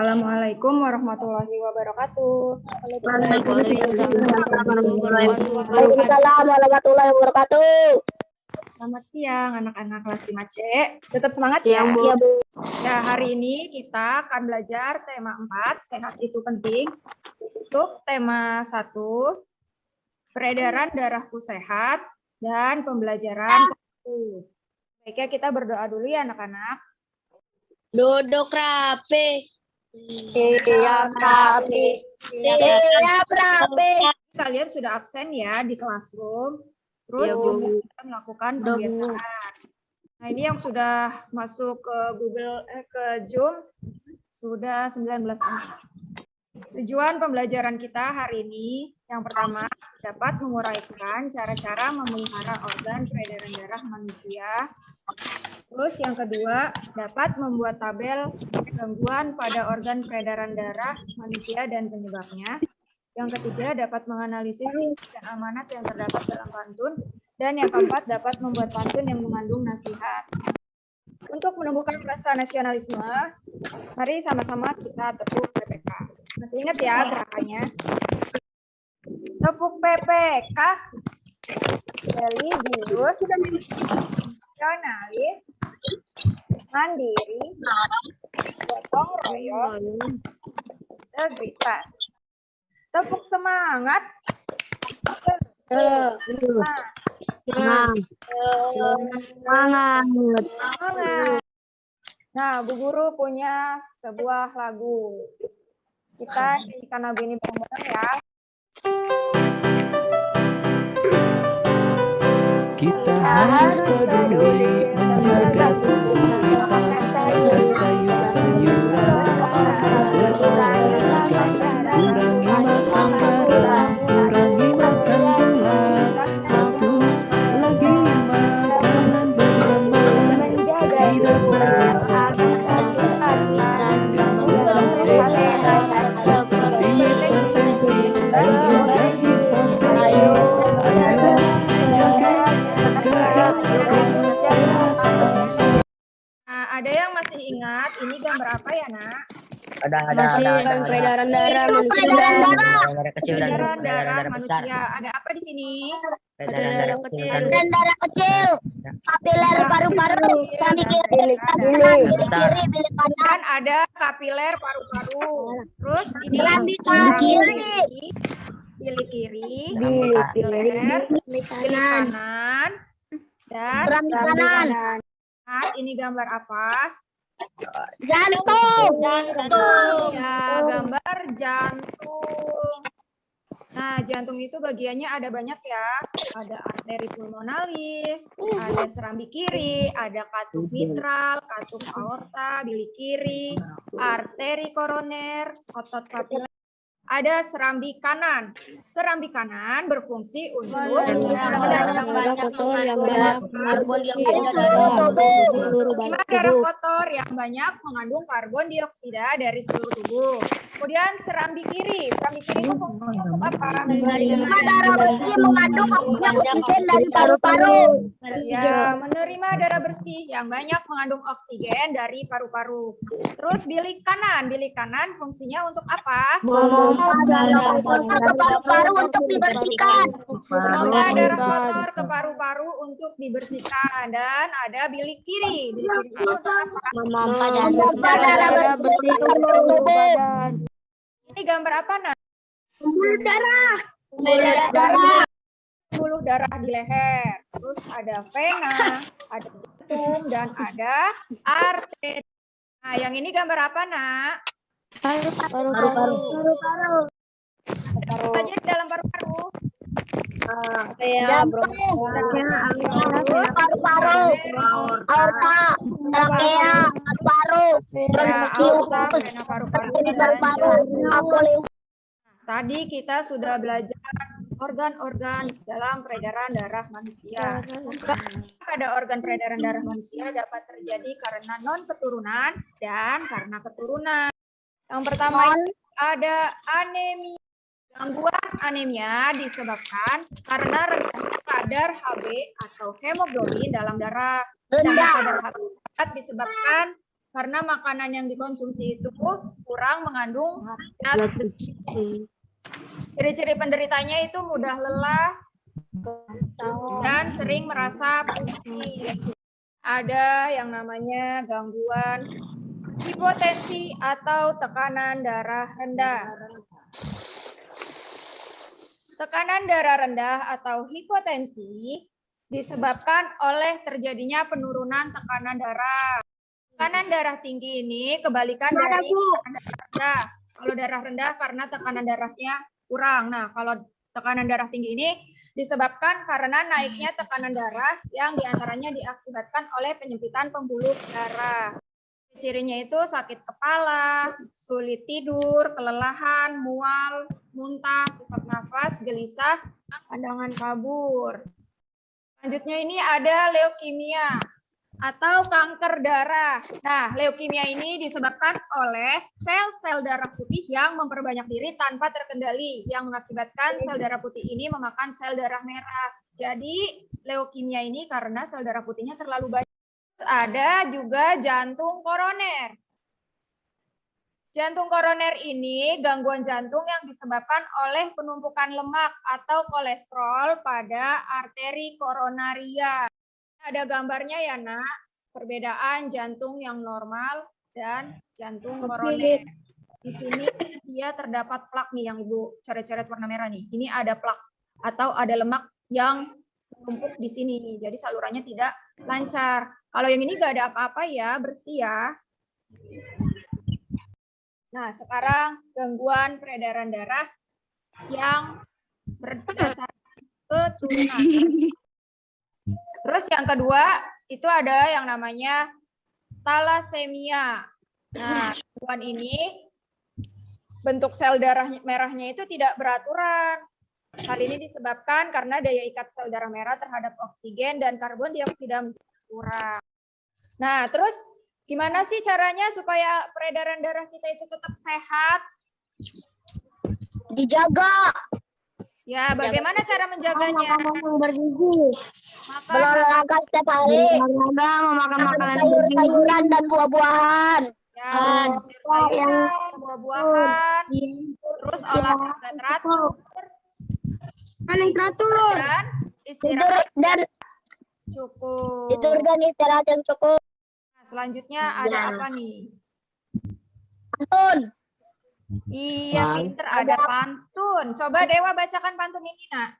Assalamualaikum warahmatullahi wabarakatuh. Waalaikumsalam warahmatullahi wabarakatuh. Selamat siang anak-anak kelas 5C. Tetap semangat ya. Iya, Bu. Nah, hari ini kita akan belajar tema 4, sehat itu penting. Untuk tema 1, peredaran darahku sehat, dan pembelajaran ke-1. Baiknya kita berdoa dulu ya anak-anak. Duduk rapi. Siap rapi. Siap rapi. Kalian sudah absen ya di classroom. Terus kita melakukan pembiasaan. Nah, ini yang sudah masuk ke ke Zoom sudah 19 anak. Tujuan pembelajaran kita hari ini yang pertama dapat menguraikan cara-cara memelihara organ peredaran darah manusia. Terus yang kedua dapat membuat tabel gangguan pada organ peredaran darah manusia dan penyebabnya. Yang ketiga dapat menganalisis isi dan amanat yang terdapat dalam pantun. Dan yang keempat dapat membuat pantun yang mengandung nasihat. Untuk menumbuhkan rasa nasionalisme, mari sama-sama kita tepuk PPK. Masih ingat ya gerakannya? Tepuk PPK, religius, nasionalis, mandiri, gotong royong, integritas. Tepuk semangat. Semangat. Nah, Bu Guru punya sebuah lagu. Kita nyanyikan lagu ini bareng-bareng ya. Kita harus peduli menjaga tubuh kita, makan sayur-sayuran, juga berolahraga, kurangi makan garam, kurangi makan gula, satu lagi makanan berlemak, jika tidak badan sakit akan mengganggu kesehatan, seperti hipertensi dan juga hipotensi. Ayo jaga kesehatan kita. Nah, ada yang masih ingat ini gambar apa ya, Nak? Ada peredaran darah manusia. Darah kecil dan Peredaran darah besar. manusia. Ada apa di sini? Peredaran darah kecil dan Dan darah kecil, kapiler paru-paru, sambil kiri, kanan, bilik kiri, bilik kanan. Dan ada kapiler paru-paru. Terus ini Serambi kiri. bilik kiri, Bilik kapiler, bilik kanan, dan Serambi kanan. ini gambar apa? Jantung. Ya, gambar jantung. Nah, jantung itu bagiannya ada banyak ya. Ada arteri pulmonalis, ada serambi kiri, ada katup mitral, katup aorta, bilik kiri, arteri koroner, otot papiler. Ada serambi kanan. Serambi kanan berfungsi untuk darah kotor yang banyak mengandung karbon dioksida dari seluruh tubuh. Kemudian serambi kiri. Serambi kiri itu fungsinya untuk apa? Menerima darah bersih mengandung oksigen dari paru-paru. Ya, menerima darah bersih yang banyak mengandung oksigen dari paru-paru. Terus bilik kanan. Bilik kanan fungsinya untuk apa? Darah kotor ke paru-paru untuk dibersihkan. Ada darah kotor ke paru-paru untuk dibersihkan. Dan ada bilik kiri. Bilik kiri itu untuk apa? Memompa darah bersih ke seluruh tubuh. Ini gambar apa, Nak? Pembuluh darah. Pembuluh darah di leher. Terus ada vena, ada jantung, dan ada arteri. Nah, yang ini gambar apa, Nak? Paru-paru. Apa saja di dalam paru-paru? Jantung. Terus Paru-paru. Aorta. Trakea. Paru. aorta, Bronkius. vena paru-paru, Arteri dan paru-paru. jantung. Alveolus. Tadi kita sudah belajar organ-organ dalam peredaran darah manusia. Pada organ peredaran darah manusia dapat terjadi karena non-keturunan dan karena keturunan. Yang pertama itu ada anemia. Gangguan anemia disebabkan karena rendahnya kadar Hb atau hemoglobin dalam darah. Kadar Hb disebabkan karena makanan yang dikonsumsi itu kurang mengandung zat besi. Ciri-ciri penderitanya itu mudah lelah dan sering merasa pusing. Ada yang namanya gangguan hipotensi atau tekanan darah rendah. Tekanan darah rendah atau hipotensi disebabkan oleh terjadinya penurunan tekanan darah. Tekanan darah tinggi ini kebalikan dari tekanan darah rendah. Kalau darah rendah karena tekanan darahnya kurang. Nah, kalau tekanan darah tinggi ini disebabkan karena naiknya tekanan darah yang diantaranya diakibatkan oleh penyempitan pembuluh darah. Cirinya itu sakit kepala, sulit tidur, kelelahan, mual, muntah, sesak nafas, gelisah, pandangan kabur. Selanjutnya ini ada leukemia atau kanker darah. Nah, leukemia ini disebabkan oleh sel-sel darah putih yang memperbanyak diri tanpa terkendali, yang mengakibatkan sel darah putih ini memakan sel darah merah. Jadi, leukemia ini karena sel darah putihnya terlalu banyak. Ada juga jantung koroner. Jantung koroner ini gangguan jantung yang disebabkan oleh penumpukan lemak atau kolesterol pada arteri koronaria. Ada gambarnya ya, Nak, perbedaan jantung yang normal dan jantung koroner. Di sini dia terdapat plak nih yang Ibu coret-coret warna merah nih. Ini ada plak atau ada lemak yang menumpuk di sini. Jadi salurannya tidak lancar. Kalau yang ini nggak ada apa-apa ya, bersih ya. Nah, sekarang gangguan peredaran darah yang berdasarkan keturunan. Terus yang kedua, itu ada yang namanya talasemia. Nah, gangguan ini bentuk sel darah merahnya itu tidak beraturan. Hal ini disebabkan karena daya ikat sel darah merah terhadap oksigen dan karbon dioksida menjadi kurang. Nah, terus gimana sih caranya supaya peredaran darah kita itu tetap sehat? Dijaga. Ya, bagaimana cara menjaganya? Makanan bergizi. Makan Berolahraga setiap hari. Makan sayur-sayuran dan buah-buahan. ya, sayur-sayuran, buah-buahan, terus olahraga teratur, dan istirahat Dan cukup. tidur dan istirahat yang cukup. Nah, selanjutnya ada apa nih? Pantun. Iya, pinter, ada pantun. Coba Dewa bacakan pantun ini, Nak.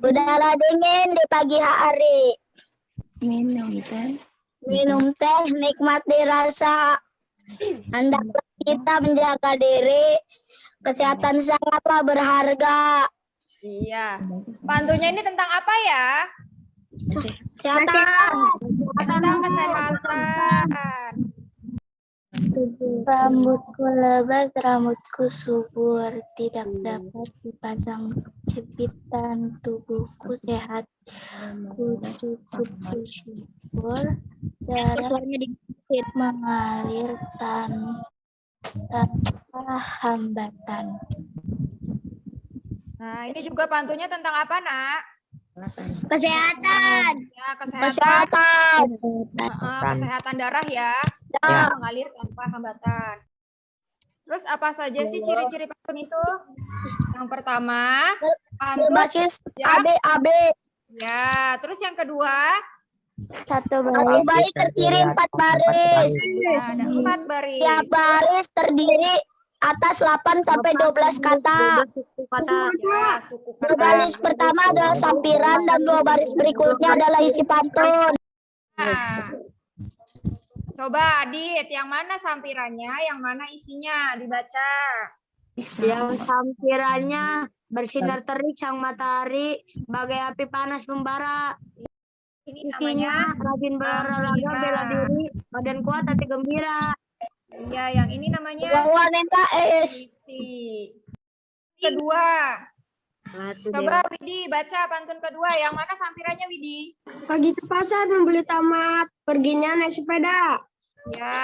Udara dingin di pagi hari. Minum teh nikmat dirasa. Hendaklah kita menjaga diri. Kesehatan sangatlah berharga. Iya. Pantunnya ini tentang apa ya? Kesehatan. Tentang kesehatan. Rambutku lebat, rambutku subur, tidak dapat dipasang jepitan, tubuhku sehat, ku cukup bersyukur, darah mengalir tanpa hambatan. Nah, ini juga pantunnya tentang apa, Nak? Kesehatan. Ya, kesehatan. Kesehatan. Kesehatan darah ya. Ya. Mengalir tanpa hambatan. Terus apa saja sih ciri-ciri pantun itu? Yang pertama, pantun Berbasis AB. ya. Terus yang kedua, Satu Satu baris terdiri 4 baris. ya, ada 4 baris. Tiap baris terdiri atas 8 sampai 12 kata. Ya, suku Dua kata. baris pertama adalah sampiran dan 2 baris berikutnya adalah isi pantun. Nah, coba Adit, yang mana sampirannya, yang mana isinya dibaca. Yang sampirannya bersinar terik sang matahari, bagai api panas membara. Ini namanya Rajin berolahraga, bela diri, badan kuat, hati gembira. ya, yang ini namanya Bawaan NKS. isi. Kedua, coba Widi baca pantun kedua. Yang mana sampirannya, Widi? Pergi ke pasar membeli tomat, perginya naik sepeda. Ya,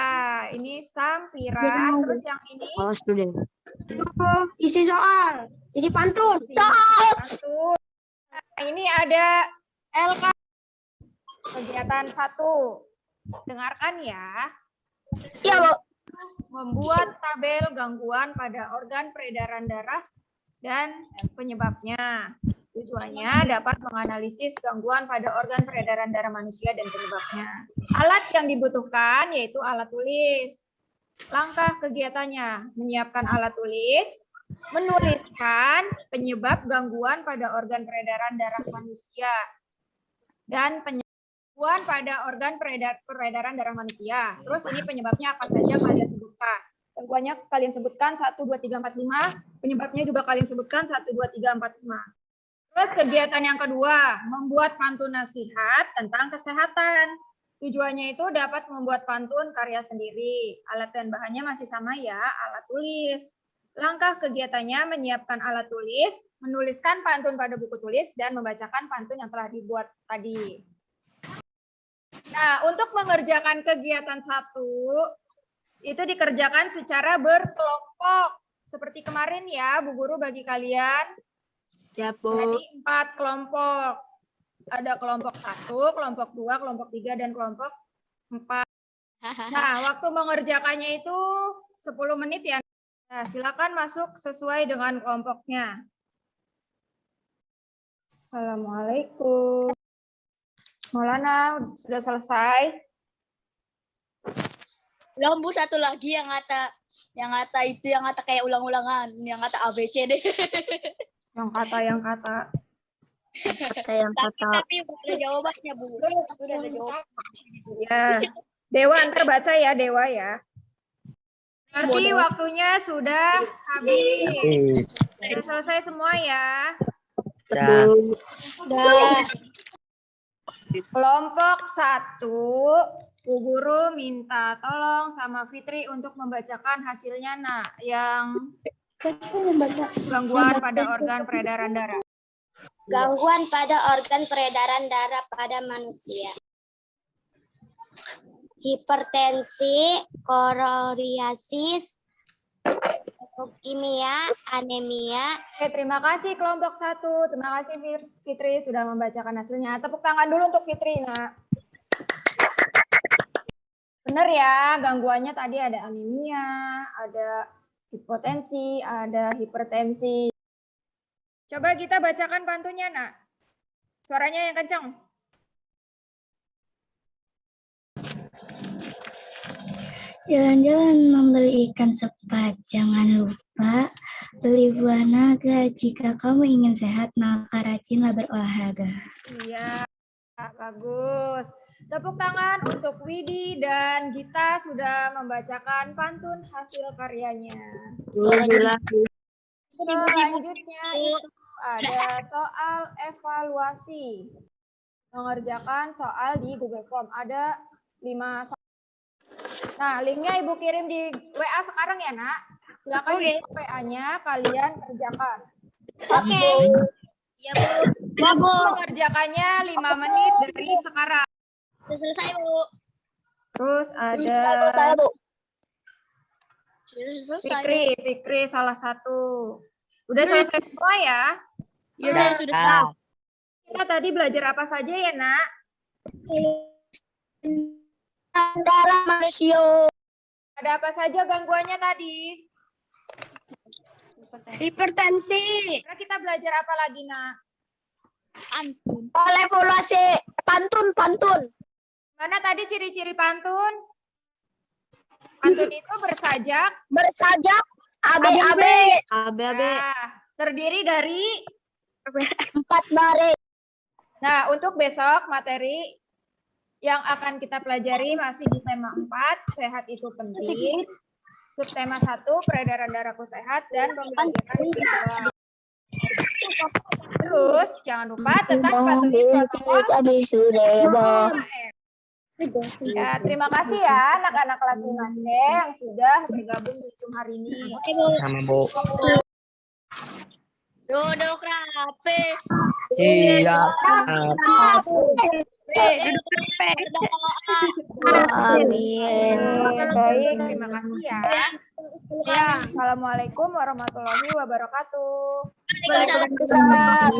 ini sampiran. Terus yang ini Isi soal, isi pantun. pantun. Nah, ini ada LK kegiatan 1. Dengarkan ya. Iya, Bu. Membuat tabel gangguan pada organ peredaran darah dan penyebabnya. Tujuannya dapat menganalisis gangguan pada organ peredaran darah manusia dan penyebabnya. Alat yang dibutuhkan yaitu alat tulis. Langkah kegiatannya, menyiapkan alat tulis, menuliskan penyebab gangguan pada organ peredaran darah manusia dan gangguan pada organ peredaran darah manusia. Terus ini penyebabnya apa saja kalian sebutkan. Gangguannya kalian sebutkan 1, 2, 3, 4, 5. Penyebabnya juga kalian sebutkan 1, 2, 3, 4, 5. Terus kegiatan yang kedua, membuat pantun nasihat tentang kesehatan. Tujuannya itu dapat membuat pantun karya sendiri. Alat dan bahannya masih sama ya, alat tulis. Langkah kegiatannya menyiapkan alat tulis, menuliskan pantun pada buku tulis, dan membacakan pantun yang telah dibuat tadi. Nah, untuk mengerjakan kegiatan 1, itu dikerjakan secara berkelompok. Seperti kemarin ya, Bu Guru bagi kalian. Ya, Bu. Jadi 4 kelompok. Ada kelompok 1, kelompok 2, kelompok 3, dan kelompok 4. Nah, waktu mengerjakannya itu 10 menit ya. Nah, silakan masuk sesuai dengan kelompoknya. Assalamualaikum. Maulana, sudah selesai? Belum, Bu, satu lagi yang kata kayak ulang-ulangan, yang kata ABC deh. Yang kata. Tapi udah ada jawabannya, Bu. Udah ada jawabannya. Ya. Dewa, ntar baca ya, Dewa ya. Berarti waktunya sudah habis. Sudah selesai semua ya. Dah. Kelompok 1, Bu Guru minta tolong sama Fitri untuk membacakan hasilnya, Nak, yang gangguan pada organ peredaran darah. Gangguan pada organ peredaran darah pada manusia. Hipertensi, klororiasis, leukemia, anemia. Oke, terima kasih kelompok 1. Terima kasih Fitri sudah membacakan hasilnya. Tepuk tangan dulu untuk Fitri, Nak. Benar ya, gangguannya tadi ada anemia, ada hipotensi, ada hipertensi. Coba kita bacakan pantunnya, Nak. Suaranya yang kencang. Jalan-jalan membeli ikan sepat. Jangan lupa beli buah naga. Jika kamu ingin sehat, maka rajinlah berolahraga. Iya, bagus. Tepuk tangan untuk Widi dan Gita sudah membacakan pantun hasil karyanya. Selanjutnya itu ada soal evaluasi. Mengerjakan soal di Google Form. Ada 5 soal. Nah, linknya Ibu kirim di WA sekarang ya, Nak. Silakan di WA-nya kalian kerjakan. Oke. Ya, Bu. Mengerjakannya 5 menit dari sekarang. Sudah selesai, Bu. Terus ada Fikri salah satu. Udah selesai semua ya? Ya, sudah. Kita tadi belajar apa saja ya, Nak? Darah manusia. Ada apa saja gangguannya tadi? Hipertensi. Nah, kita belajar apa lagi, Nak? Evaluasi pantun. Mana tadi ciri-ciri pantun? Pantun itu bersajak, AB. nah, terdiri dari 4 baris. Nah, untuk besok materi yang akan kita pelajari masih di tema 4, sehat itu penting. Subtema 1, peredaran darahku sehat, dan pembelajaran kedua. Terus, jangan lupa tentang patuhi protokol 5M. Ya, terima kasih ya anak-anak kelas 5C yang sudah bergabung di Zoom hari ini. Sama Bu. Duduk rapi. Iya. Amin. Baik, terima kasih ya. Ya, assalamualaikum warahmatullahi wabarakatuh. Waalaikumsalam.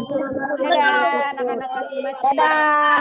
Dadah, anak-anak kelas 5C. Dadah.